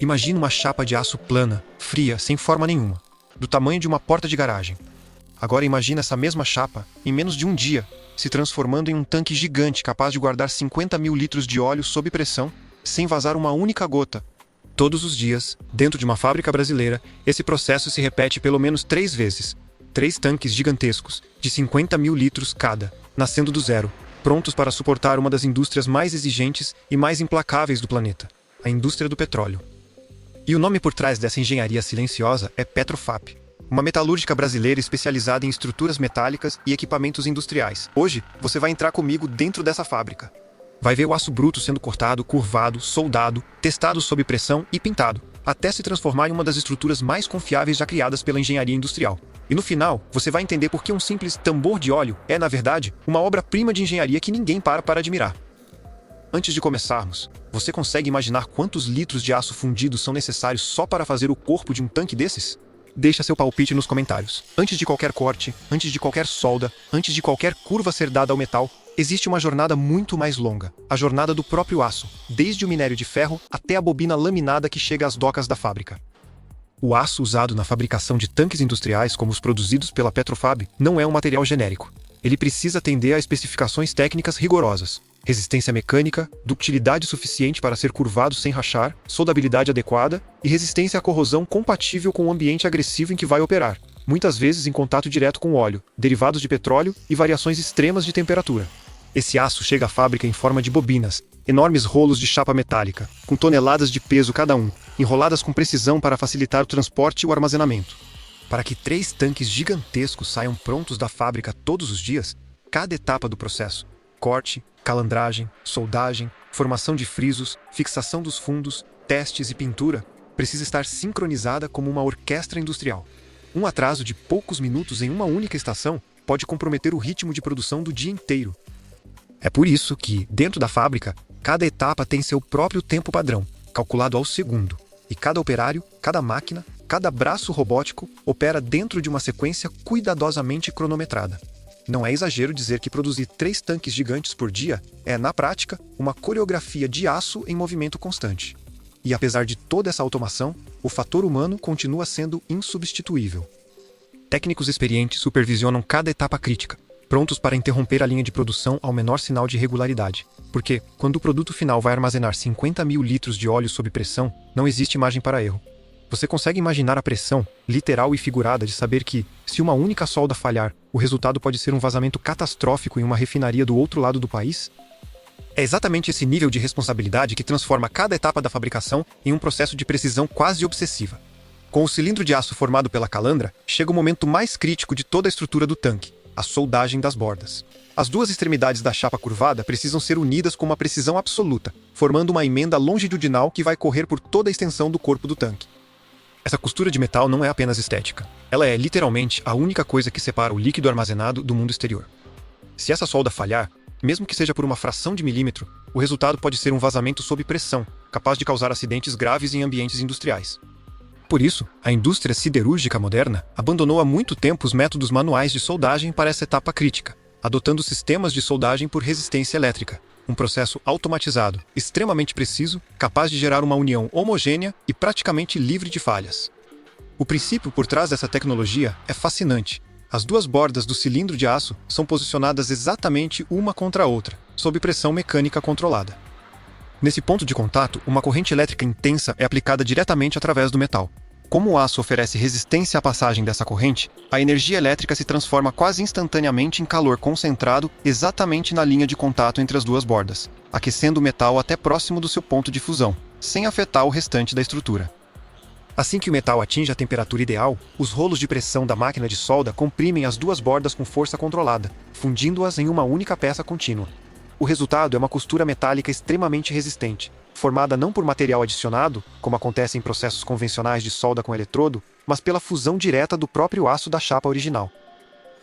Imagina uma chapa de aço plana, fria, sem forma nenhuma, do tamanho de uma porta de garagem. Agora imagina essa mesma chapa, em menos de um dia, se transformando em um tanque gigante capaz de guardar 50 mil litros de óleo sob pressão, sem vazar uma única gota. Todos os dias, dentro de uma fábrica brasileira, esse processo se repete pelo menos 3 vezes. 3 tanques gigantescos, de 50 mil litros cada, nascendo do zero, prontos para suportar uma das indústrias mais exigentes e mais implacáveis do planeta, a indústria do petróleo. E o nome por trás dessa engenharia silenciosa é Petrofap, uma metalúrgica brasileira especializada em estruturas metálicas e equipamentos industriais. Hoje, você vai entrar comigo dentro dessa fábrica. Vai ver o aço bruto sendo cortado, curvado, soldado, testado sob pressão e pintado, até se transformar em uma das estruturas mais confiáveis já criadas pela engenharia industrial. E no final, você vai entender por que um simples tambor de óleo é, na verdade, uma obra-prima de engenharia que ninguém para admirar. Antes de começarmos, você consegue imaginar quantos litros de aço fundido são necessários só para fazer o corpo de um tanque desses? Deixa seu palpite nos comentários. Antes de qualquer corte, antes de qualquer solda, antes de qualquer curva ser dada ao metal, existe uma jornada muito mais longa, a jornada do próprio aço, desde o minério de ferro até a bobina laminada que chega às docas da fábrica. O aço usado na fabricação de tanques industriais, como os produzidos pela Petrofap, não é um material genérico. Ele precisa atender a especificações técnicas rigorosas: resistência mecânica, ductilidade suficiente para ser curvado sem rachar, soldabilidade adequada e resistência à corrosão compatível com o ambiente agressivo em que vai operar, muitas vezes em contato direto com óleo, derivados de petróleo e variações extremas de temperatura. Esse aço chega à fábrica em forma de bobinas, enormes rolos de chapa metálica, com toneladas de peso cada um, enroladas com precisão para facilitar o transporte e o armazenamento. Para que 3 tanques gigantescos saiam prontos da fábrica todos os dias, cada etapa do processo, corte, calandragem, soldagem, formação de frisos, fixação dos fundos, testes e pintura, precisa estar sincronizada como uma orquestra industrial. Um atraso de poucos minutos em uma única estação pode comprometer o ritmo de produção do dia inteiro. É por isso que, dentro da fábrica, cada etapa tem seu próprio tempo padrão, calculado ao segundo, e cada operário, cada máquina, cada braço robótico opera dentro de uma sequência cuidadosamente cronometrada. Não é exagero dizer que produzir 3 tanques gigantes por dia é, na prática, uma coreografia de aço em movimento constante. E apesar de toda essa automação, o fator humano continua sendo insubstituível. Técnicos experientes supervisionam cada etapa crítica, prontos para interromper a linha de produção ao menor sinal de irregularidade. Porque, quando o produto final vai armazenar 50 mil litros de óleo sob pressão, não existe margem para erro. Você consegue imaginar a pressão, literal e figurada, de saber que, se uma única solda falhar, o resultado pode ser um vazamento catastrófico em uma refinaria do outro lado do país? É exatamente esse nível de responsabilidade que transforma cada etapa da fabricação em um processo de precisão quase obsessiva. Com o cilindro de aço formado pela calandra, chega o momento mais crítico de toda a estrutura do tanque: a soldagem das bordas. As 2 extremidades da chapa curvada precisam ser unidas com uma precisão absoluta, formando uma emenda longitudinal que vai correr por toda a extensão do corpo do tanque. Essa costura de metal não é apenas estética. Ela é, literalmente, a única coisa que separa o líquido armazenado do mundo exterior. Se essa solda falhar, mesmo que seja por uma fração de milímetro, o resultado pode ser um vazamento sob pressão, capaz de causar acidentes graves em ambientes industriais. Por isso, a indústria siderúrgica moderna abandonou há muito tempo os métodos manuais de soldagem para essa etapa crítica, adotando sistemas de soldagem por resistência elétrica, um processo automatizado, extremamente preciso, capaz de gerar uma união homogênea e praticamente livre de falhas. O princípio por trás dessa tecnologia é fascinante. As 2 bordas do cilindro de aço são posicionadas exatamente uma contra a outra, sob pressão mecânica controlada. Nesse ponto de contato, uma corrente elétrica intensa é aplicada diretamente através do metal. Como o aço oferece resistência à passagem dessa corrente, a energia elétrica se transforma quase instantaneamente em calor concentrado exatamente na linha de contato entre as 2 bordas, aquecendo o metal até próximo do seu ponto de fusão, sem afetar o restante da estrutura. Assim que o metal atinge a temperatura ideal, os rolos de pressão da máquina de solda comprimem as 2 bordas com força controlada, fundindo-as em uma única peça contínua. O resultado é uma costura metálica extremamente resistente, formada não por material adicionado, como acontece em processos convencionais de solda com eletrodo, mas pela fusão direta do próprio aço da chapa original.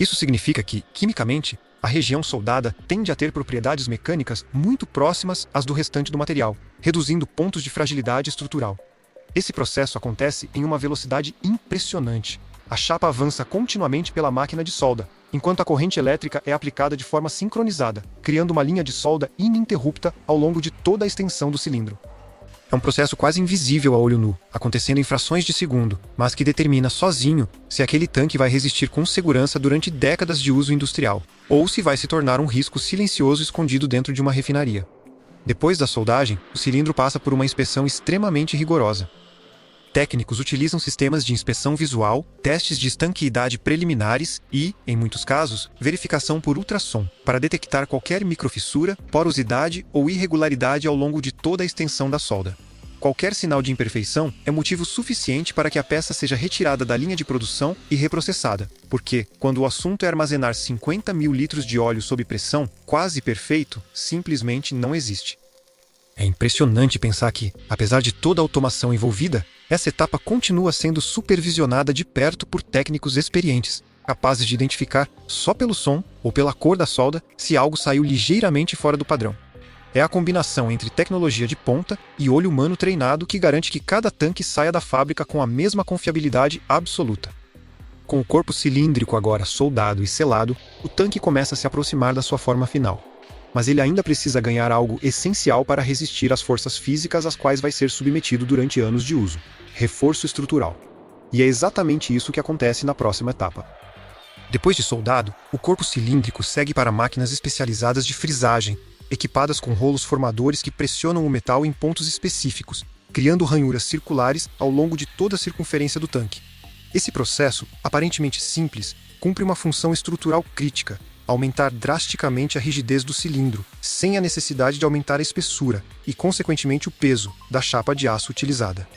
Isso significa que, quimicamente, a região soldada tende a ter propriedades mecânicas muito próximas às do restante do material, reduzindo pontos de fragilidade estrutural. Esse processo acontece em uma velocidade impressionante. A chapa avança continuamente pela máquina de solda, enquanto a corrente elétrica é aplicada de forma sincronizada, criando uma linha de solda ininterrupta ao longo de toda a extensão do cilindro. É um processo quase invisível a olho nu, acontecendo em frações de segundo, mas que determina sozinho se aquele tanque vai resistir com segurança durante décadas de uso industrial, ou se vai se tornar um risco silencioso escondido dentro de uma refinaria. Depois da soldagem, o cilindro passa por uma inspeção extremamente rigorosa. Técnicos utilizam sistemas de inspeção visual, testes de estanqueidade preliminares e, em muitos casos, verificação por ultrassom, para detectar qualquer microfissura, porosidade ou irregularidade ao longo de toda a extensão da solda. Qualquer sinal de imperfeição é motivo suficiente para que a peça seja retirada da linha de produção e reprocessada, porque, quando o assunto é armazenar 50 mil litros de óleo sob pressão, quase perfeito, simplesmente não existe. É impressionante pensar que, apesar de toda a automação envolvida, essa etapa continua sendo supervisionada de perto por técnicos experientes, capazes de identificar, só pelo som ou pela cor da solda, se algo saiu ligeiramente fora do padrão. É a combinação entre tecnologia de ponta e olho humano treinado que garante que cada tanque saia da fábrica com a mesma confiabilidade absoluta. Com o corpo cilíndrico agora soldado e selado, o tanque começa a se aproximar da sua forma final. Mas ele ainda precisa ganhar algo essencial para resistir às forças físicas às quais vai ser submetido durante anos de uso: reforço estrutural. E é exatamente isso que acontece na próxima etapa. Depois de soldado, o corpo cilíndrico segue para máquinas especializadas de frisagem, equipadas com rolos formadores que pressionam o metal em pontos específicos, criando ranhuras circulares ao longo de toda a circunferência do tanque. Esse processo, aparentemente simples, cumpre uma função estrutural crítica: aumentar drasticamente a rigidez do cilindro, sem a necessidade de aumentar a espessura e, consequentemente, o peso da chapa de aço utilizada.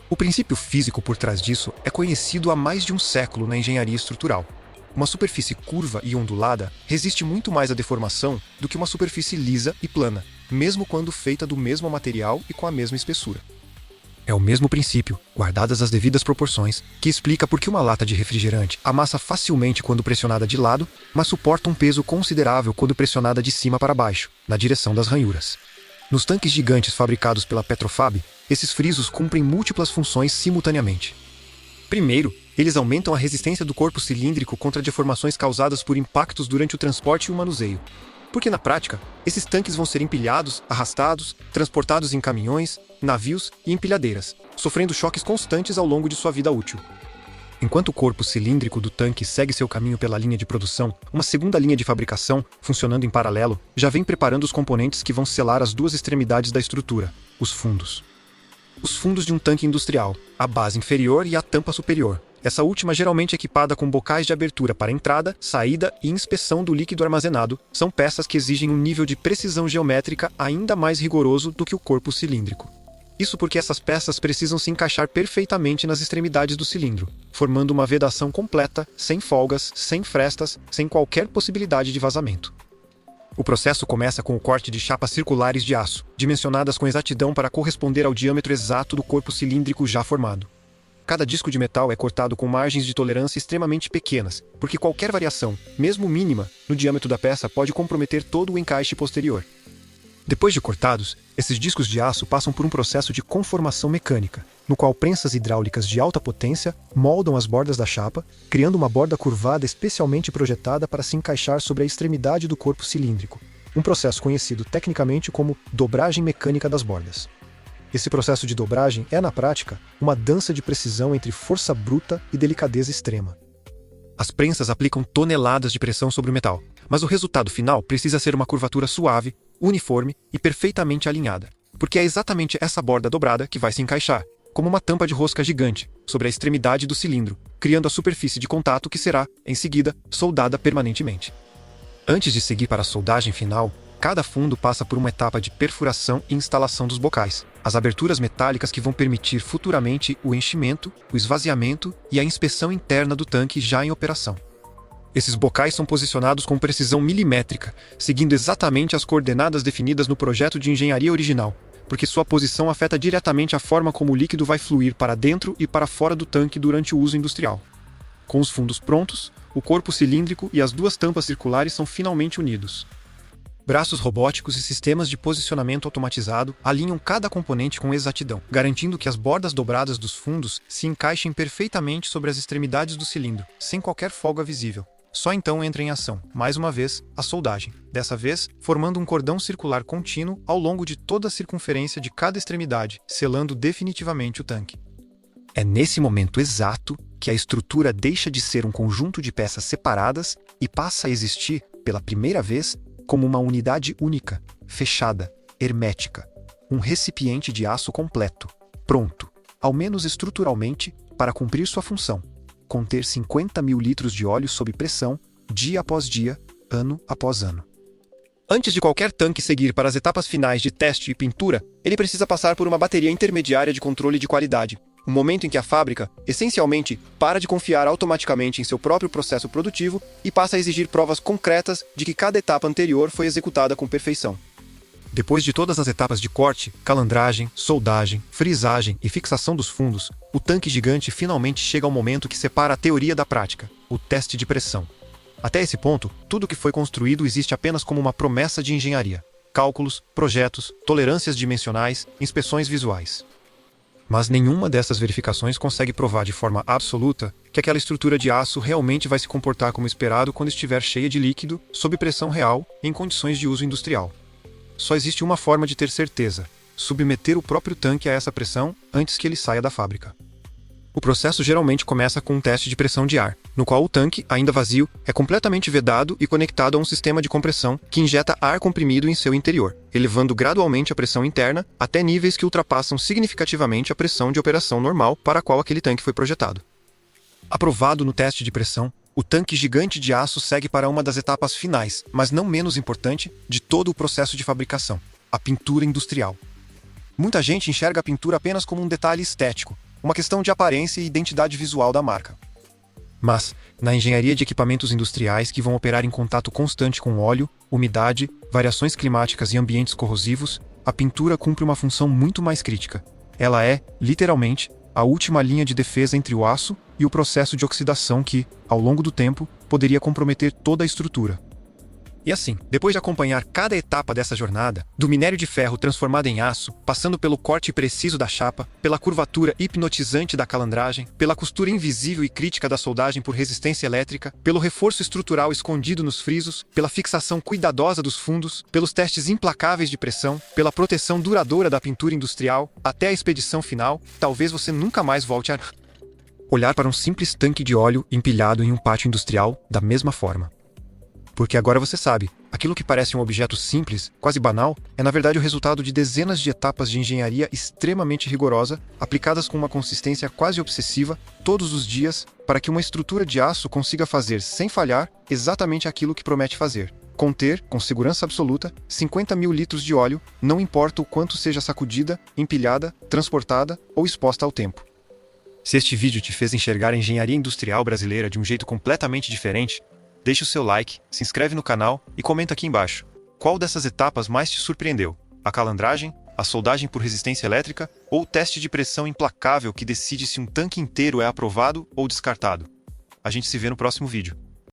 O princípio físico por trás disso é conhecido há mais de um século na engenharia estrutural. Uma superfície curva e ondulada resiste muito mais à deformação do que uma superfície lisa e plana, mesmo quando feita do mesmo material e com a mesma espessura. É o mesmo princípio, guardadas as devidas proporções, que explica por que uma lata de refrigerante amassa facilmente quando pressionada de lado, mas suporta um peso considerável quando pressionada de cima para baixo, na direção das ranhuras. Nos tanques gigantes fabricados pela Petrofab, esses frisos cumprem múltiplas funções simultaneamente. Primeiro, eles aumentam a resistência do corpo cilíndrico contra deformações causadas por impactos durante o transporte e o manuseio. Porque na prática, esses tanques vão ser empilhados, arrastados, transportados em caminhões, navios e empilhadeiras, sofrendo choques constantes ao longo de sua vida útil. Enquanto o corpo cilíndrico do tanque segue seu caminho pela linha de produção, uma segunda linha de fabricação, funcionando em paralelo, já vem preparando os componentes que vão selar as duas extremidades da estrutura: os fundos. Os fundos de um tanque industrial, a base inferior e a tampa superior. Essa última geralmente equipada com bocais de abertura para entrada, saída e inspeção do líquido armazenado, são peças que exigem um nível de precisão geométrica ainda mais rigoroso do que o corpo cilíndrico. Isso porque essas peças precisam se encaixar perfeitamente nas extremidades do cilindro, formando uma vedação completa, sem folgas, sem frestas, sem qualquer possibilidade de vazamento. O processo começa com o corte de chapas circulares de aço, dimensionadas com exatidão para corresponder ao diâmetro exato do corpo cilíndrico já formado. Cada disco de metal é cortado com margens de tolerância extremamente pequenas, porque qualquer variação, mesmo mínima, no diâmetro da peça pode comprometer todo o encaixe posterior. Depois de cortados, esses discos de aço passam por um processo de conformação mecânica, no qual prensas hidráulicas de alta potência moldam as bordas da chapa, criando uma borda curvada especialmente projetada para se encaixar sobre a extremidade do corpo cilíndrico, um processo conhecido tecnicamente como dobragem mecânica das bordas. Esse processo de dobragem é, na prática, uma dança de precisão entre força bruta e delicadeza extrema. As prensas aplicam toneladas de pressão sobre o metal, mas o resultado final precisa ser uma curvatura suave, uniforme e perfeitamente alinhada, porque é exatamente essa borda dobrada que vai se encaixar, como uma tampa de rosca gigante, sobre a extremidade do cilindro, criando a superfície de contato que será, em seguida, soldada permanentemente. Antes de seguir para a soldagem final, cada fundo passa por uma etapa de perfuração e instalação dos bocais, as aberturas metálicas que vão permitir futuramente o enchimento, o esvaziamento e a inspeção interna do tanque já em operação. Esses bocais são posicionados com precisão milimétrica, seguindo exatamente as coordenadas definidas no projeto de engenharia original, porque sua posição afeta diretamente a forma como o líquido vai fluir para dentro e para fora do tanque durante o uso industrial. Com os fundos prontos, o corpo cilíndrico e as duas tampas circulares são finalmente unidos. Braços robóticos e sistemas de posicionamento automatizado alinham cada componente com exatidão, garantindo que as bordas dobradas dos fundos se encaixem perfeitamente sobre as extremidades do cilindro, sem qualquer folga visível. Só então entra em ação, mais uma vez, a soldagem, dessa vez formando um cordão circular contínuo ao longo de toda a circunferência de cada extremidade, selando definitivamente o tanque. É nesse momento exato que a estrutura deixa de ser um conjunto de peças separadas e passa a existir, pela primeira vez, como uma unidade única, fechada, hermética, um recipiente de aço completo, pronto, ao menos estruturalmente, para cumprir sua função: conter 50 mil litros de óleo sob pressão, dia após dia, ano após ano. Antes de qualquer tanque seguir para as etapas finais de teste e pintura, ele precisa passar por uma bateria intermediária de controle de qualidade, um momento em que a fábrica, essencialmente, para de confiar automaticamente em seu próprio processo produtivo e passa a exigir provas concretas de que cada etapa anterior foi executada com perfeição. Depois de todas as etapas de corte, calandragem, soldagem, frisagem e fixação dos fundos, o tanque gigante finalmente chega ao momento que separa a teoria da prática, o teste de pressão. Até esse ponto, tudo que foi construído existe apenas como uma promessa de engenharia: cálculos, projetos, tolerâncias dimensionais, inspeções visuais. Mas nenhuma dessas verificações consegue provar de forma absoluta que aquela estrutura de aço realmente vai se comportar como esperado quando estiver cheia de líquido, sob pressão real, em condições de uso industrial. Só existe uma forma de ter certeza: submeter o próprio tanque a essa pressão antes que ele saia da fábrica. O processo geralmente começa com um teste de pressão de ar, no qual o tanque, ainda vazio, é completamente vedado e conectado a um sistema de compressão que injeta ar comprimido em seu interior, elevando gradualmente a pressão interna até níveis que ultrapassam significativamente a pressão de operação normal para a qual aquele tanque foi projetado. Aprovado no teste de pressão, o tanque gigante de aço segue para uma das etapas finais, mas não menos importante, de todo o processo de fabricação: a pintura industrial. Muita gente enxerga a pintura apenas como um detalhe estético, uma questão de aparência e identidade visual da marca. Mas, na engenharia de equipamentos industriais que vão operar em contato constante com óleo, umidade, variações climáticas e ambientes corrosivos, a pintura cumpre uma função muito mais crítica. Ela é, literalmente, a última linha de defesa entre o aço e o processo de oxidação que, ao longo do tempo, poderia comprometer toda a estrutura. E assim, depois de acompanhar cada etapa dessa jornada, do minério de ferro transformado em aço, passando pelo corte preciso da chapa, pela curvatura hipnotizante da calandragem, pela costura invisível e crítica da soldagem por resistência elétrica, pelo reforço estrutural escondido nos frisos, pela fixação cuidadosa dos fundos, pelos testes implacáveis de pressão, pela proteção duradoura da pintura industrial, até a expedição final, talvez você nunca mais volte a olhar para um simples tanque de óleo empilhado em um pátio industrial da mesma forma. Porque agora você sabe, aquilo que parece um objeto simples, quase banal, é na verdade o resultado de dezenas de etapas de engenharia extremamente rigorosa, aplicadas com uma consistência quase obsessiva, todos os dias, para que uma estrutura de aço consiga fazer, sem falhar, exatamente aquilo que promete fazer: conter, com segurança absoluta, 50 mil litros de óleo, não importa o quanto seja sacudida, empilhada, transportada ou exposta ao tempo. Se este vídeo te fez enxergar a engenharia industrial brasileira de um jeito completamente diferente, deixe o seu like, se inscreve no canal e comenta aqui embaixo: qual dessas etapas mais te surpreendeu? A calandragem, a soldagem por resistência elétrica ou o teste de pressão implacável que decide se um tanque inteiro é aprovado ou descartado? A gente se vê no próximo vídeo.